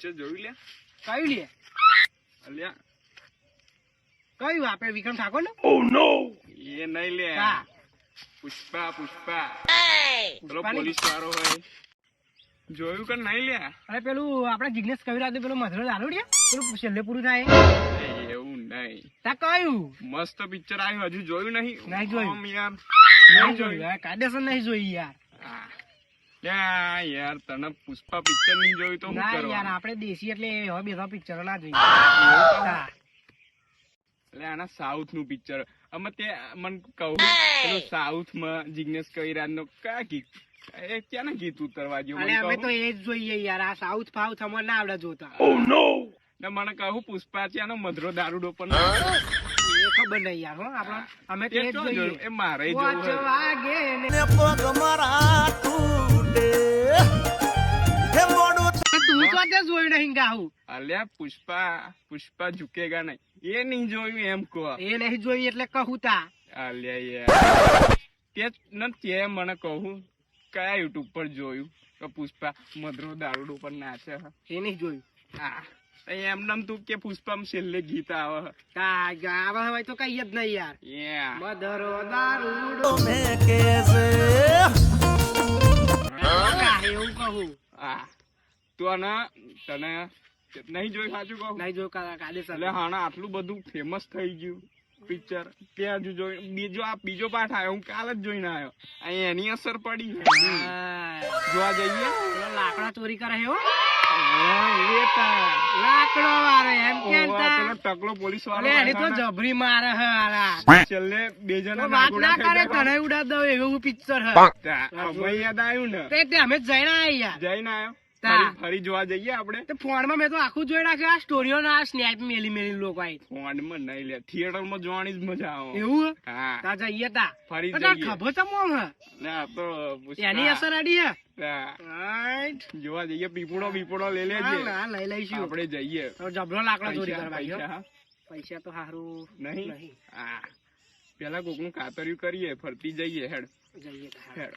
Picture જોયું લે? કયું લે? અલ્યા કયું આપણે વિક્રમ ઠાકોર ને? એ નહીં લે, હા. પુષ્પા પેલો પુષ્પાની? પોલીસ વાળો હોય, જોયું કે નહીં લે? અરે પેલું આપડા જિગ્નેશ કવિરાજ પેલું મધરો ચાલુ રે પેલું છેલ્લે પૂરું થાય એ એવું નહીં, તા કયું મસ્ત પિક્ચર આવ્યું, હજુ જોયું નહીં? નહીં જોયું. આમ યાર નહીં જોયું યાર, કાયદેસર નહીં જોઈ યાર. હા. લ્યા યાર તને પુષ્પા પિક્ચર નહીં જોયું તો શું ના યાર કરવાનું? આપણે દેશી એટલે હવે બેઠા પિક્ચરો ના જોઈએ. એવું હા. એટલે આના સાઉથ નું પિક્ચર અમે તે મને કહું પેલું સાઉથ માં જિગ્નેશ કવિરાજ નો કયા ગીત એ ક્યાં ગીત ઉતરવા જેવું અને મને અમે કહું? તો એ જ જોઈએ યાર, આ સાઉથ ફાઉથ અમને ના આવડે જોતા. ને મને કહું પુષ્પા ત્યાંનો મધરો દારૂડો પણ એ ખબર નહીં યાર હો આપણા, અમે તો એ જ જોઈએ. એ મારે પાંચ જોવું વાગે ને તું તો તે જોયું નહીં ગાવું. અલ્યા પુષ્પા ઝુકેગા નહીં એ નહીં જોયું એમ કહો. એ નહીં જોઈ એટલે કહું તા. અલ્યા યાર તે મને કહું કયા યુટ્યુબ પર જોયું કે પુષ્પા મધરો દારૂડો પર નાચે હે? એ નહીં જોયું. હા એમ તું કે પુષ્પા છેલ્લે ગીત આવે તા ગાવા હોય તો કઈ જ નહીં યાર. યા મધરો દારૂડો એવું કહું. હા તું તને નહીં જોયું? સાચું કહું નહીં જોયું કાયદેસર. એટલે હાણા આટલું બધું ફેમસ થઈ ગયું પિક્ચર ત્યાં હજુ જોઈ બીજો પાઠ આવ્યો, હું કાલ જ જોઈને આવ્યો. અહીં એની અસર પડી જોવા જઈએ. પેલો લાકડા ચોરી કરે છે હો. એ લાકડો વાળો એમ કેમ તા? પેલો ટકલો પોલીસ અરે એની તો વાળો જબરી મારે હે આલા. છેલ્લે બે તો જણા વાત ના કરે તને ઉડા દઉં એવું પિક્ચર હે. યાદ આવ્યું ને તે અમે જઈને આયા યાર. જઈને આવ્યો. તા. ફરી જોવા જઈએ આપણે. તે ફોનમાં મેં તો આખું જોઈ નાખ્યું. આ સ્ટોરીઓ ના સ્નેપ મેલી લોકો આઈ. ફોનમાં નહીં લે, થિયેટર માં જોવાની જ મજા આવે. એવું હા તા જઈએ તા. ફરી તો તાર જઈએ. ખબર છે મોં હે? ના તો પુષ્પા. એની અસર આડી હે. હા. રાઈટ. જોવા જઈએ. પીપળો લઈ લેજે. હા લઈ લઈશું. આપણે જઈએ. તો જબરો લાકડો ચોરી કરવા ગયો. પૈસા પૈસા તો હારું નહીં. હા પેલા કોકનું કાતર્યું કરીએ, ફરતી જઈએ. હેડ જઈએ તા. હેડ.